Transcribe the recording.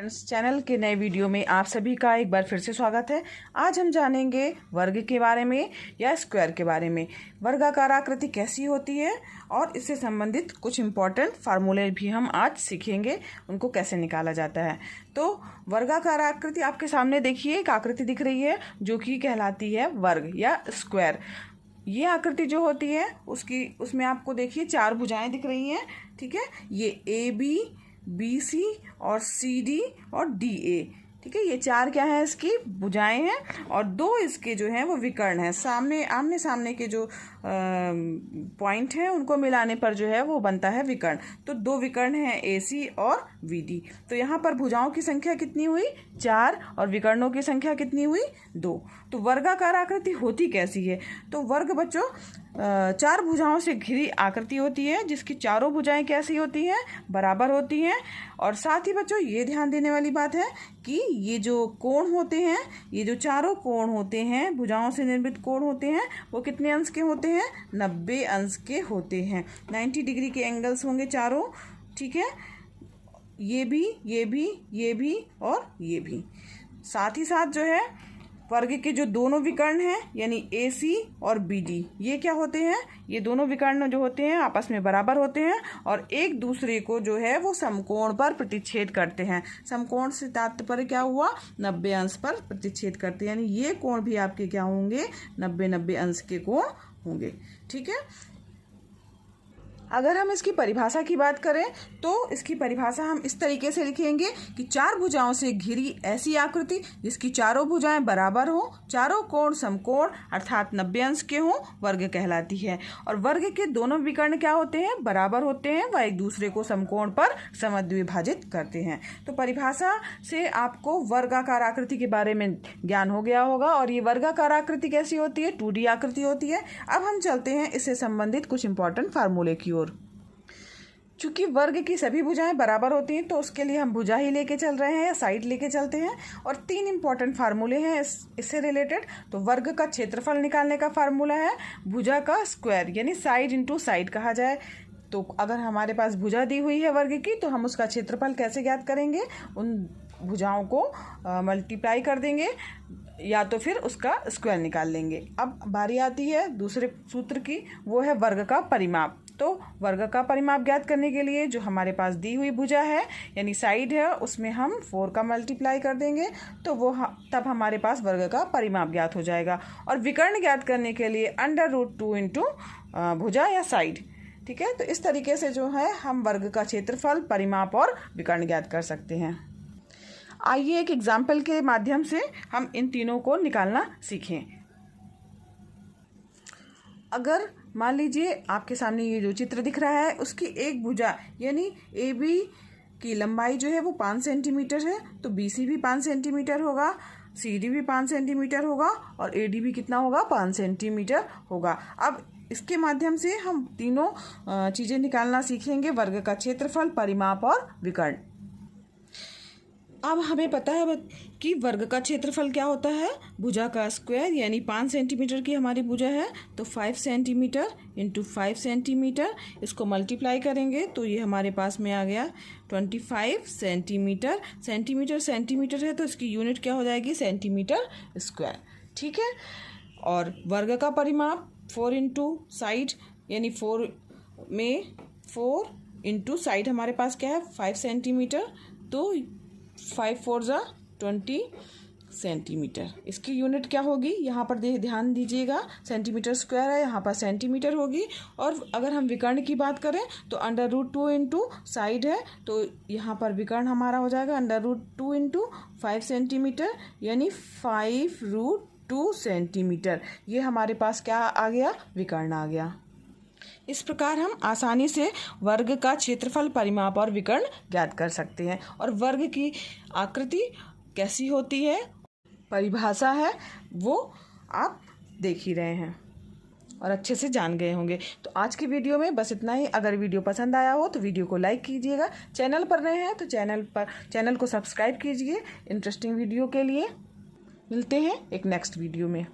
Friends, channel के नए video में आप सभी का एक बार फिर से स्वागत है। आज हम जानेंगे वर्ग के बारे में या स्क्वायर के बारे में। वर्गाकार आकृति कैसी होती है और इससे संबंधित कुछ इम्पॉर्टेंट फार्मूले भी हम आज सीखेंगे, उनको कैसे निकाला जाता है। तो वर्गाकार आकृति आपके सामने देखिए, एक आकृति दिख रही है जो कि कहलाती है वर्ग या स्क्वायर। ये आकृति जो होती है उसमें आपको देखिए 4 भुजाएं दिख रही हैं, ठीक है। ये AB, BC और CD और DA, ठीक है। ये 4 क्या है, इसकी भुजाएं हैं और 2 इसके जो हैं वो विकर्ण हैं। आमने सामने के जो पॉइंट हैं उनको मिलाने पर जो है वो बनता है विकर्ण। तो 2 विकर्ण हैं AC और VD। तो यहाँ पर भुजाओं की संख्या कितनी हुई, 4, और विकर्णों की संख्या कितनी हुई, 2। तो वर्गाकार आकृति होती कैसी है? तो वर्ग बच्चों 4 भुजाओं से घिरी आकृति होती है जिसकी चारों भुजाएं कैसी होती हैं, बराबर होती हैं। और साथ ही बच्चों ये ध्यान देने वाली बात है कि ये जो कोण होते हैं, ये जो चारों कोण होते हैं, भुजाओं से निर्मित कोण होते हैं, वो कितने अंश के होते हैं, 90 अंश के होते हैं। 90 डिग्री के एंगल्स होंगे चारों, ठीक है। ये भी, ये भी, ये भी और ये भी। साथ ही साथ जो है वर्ग के जो दोनों विकर्ण हैं यानी AC और BD, ये क्या होते हैं, ये दोनों विकर्ण जो होते हैं आपस में बराबर होते हैं और एक दूसरे को जो है वो समकोण पर प्रतिच्छेद करते हैं। समकोण से तात्पर्य क्या हुआ, 90 अंश पर प्रतिच्छेद करते हैं, यानी ये कोण भी आपके क्या होंगे, 90 अंश के कोण होंगे, ठीक है। अगर हम इसकी परिभाषा की बात करें तो इसकी परिभाषा हम इस तरीके से लिखेंगे कि 4 भुजाओं से घिरी ऐसी आकृति जिसकी चारों भुजाएं बराबर हो, चारों कोण समकोण अर्थात 90 अंश के हों, वर्ग कहलाती है। और वर्ग के दोनों विकर्ण क्या होते हैं, बराबर होते हैं, वह एक दूसरे को समकोण पर समद्विभाजित करते हैं। तो परिभाषा से आपको वर्गाकार आकृति के बारे में ज्ञान हो गया होगा। और ये वर्गाकार आकृति कैसी होती है, 2D आकृति होती है। अब हम चलते हैं इससे संबंधित कुछ इंपॉर्टेंट फार्मूले की ओर। चूंकि वर्ग की सभी भुजाएं बराबर होती हैं तो उसके लिए हम भुजा ही लेके चल रहे हैं या साइड लेके चलते हैं। और 3 इंपॉर्टेंट फार्मूले हैं इससे रिलेटेड। तो वर्ग का क्षेत्रफल निकालने का फार्मूला है भुजा का स्क्वायर, यानी साइड इंटू साइड कहा जाए। तो अगर हमारे पास भुजा दी हुई है वर्ग की तो हम उसका क्षेत्रफल कैसे ज्ञात करेंगे, उन भुजाओं को मल्टीप्लाई कर देंगे या तो फिर उसका स्क्वायर निकाल लेंगे। अब बारी आती है दूसरे सूत्र की, वो है वर्ग का परिमाप। तो वर्ग का परिमाप ज्ञात करने के लिए जो हमारे पास दी हुई भुजा है यानी साइड है उसमें हम 4 का मल्टीप्लाई कर देंगे तो वो तब हमारे पास वर्ग का परिमाप ज्ञात हो जाएगा। और विकर्ण ज्ञात करने के लिए √2 इंटू भुजा या साइड, ठीक है। तो इस तरीके से जो है हम वर्ग का क्षेत्रफल, परिमाप और विकर्ण ज्ञात कर सकते हैं। आइए एक एग्जाम्पल के माध्यम से हम इन तीनों को निकालना सीखें। अगर मान लीजिए आपके सामने ये जो चित्र दिख रहा है उसकी एक भुजा यानी AB की लंबाई जो है वो 5 सेंटीमीटर है, तो BC भी 5 सेंटीमीटर होगा, CD भी 5 सेंटीमीटर होगा और AD भी कितना होगा, 5 सेंटीमीटर होगा। अब इसके माध्यम से हम तीनों चीज़ें निकालना सीखेंगे, वर्ग का क्षेत्रफल, परिमाप और विकर्ण। अब हमें पता है कि वर्ग का क्षेत्रफल क्या होता है, भुजा का स्क्वायर, यानी 5 सेंटीमीटर की हमारी भुजा है तो 5 सेंटीमीटर इंटू 5 सेंटीमीटर, इसको मल्टीप्लाई करेंगे तो ये हमारे पास में आ गया 25 सेंटीमीटर। सेंटीमीटर है तो इसकी यूनिट क्या हो जाएगी, सेंटीमीटर स्क्वायर, ठीक है। और वर्ग का परिमाप 4 इंटू साइड, यानी 4 में 4 इंटू साइड हमारे पास क्या है, 5 सेंटीमीटर, तो 5 4 जा 20 सेंटीमीटर। इसकी यूनिट क्या होगी, यहाँ पर ध्यान दीजिएगा, सेंटीमीटर स्क्वायर है, यहाँ पर सेंटीमीटर होगी। और अगर हम विकर्ण की बात करें तो √2 इंटू साइड है तो यहाँ पर विकर्ण हमारा हो जाएगा √2 इंटू 5 सेंटीमीटर, यानी 5√2 सेंटीमीटर। ये हमारे पास क्या आ गया, विकर्ण आ गया। इस प्रकार हम आसानी से वर्ग का क्षेत्रफल, परिमाप और विकर्ण ज्ञात कर सकते हैं। और वर्ग की आकृति कैसी होती है, परिभाषा है, वो आप देख ही रहे हैं और अच्छे से जान गए होंगे। तो आज की वीडियो में बस इतना ही। अगर वीडियो पसंद आया हो तो वीडियो को लाइक कीजिएगा, चैनल पर नए हैं तो चैनल को सब्सक्राइब कीजिए। इंटरेस्टिंग वीडियो के लिए मिलते हैं एक नेक्स्ट वीडियो में।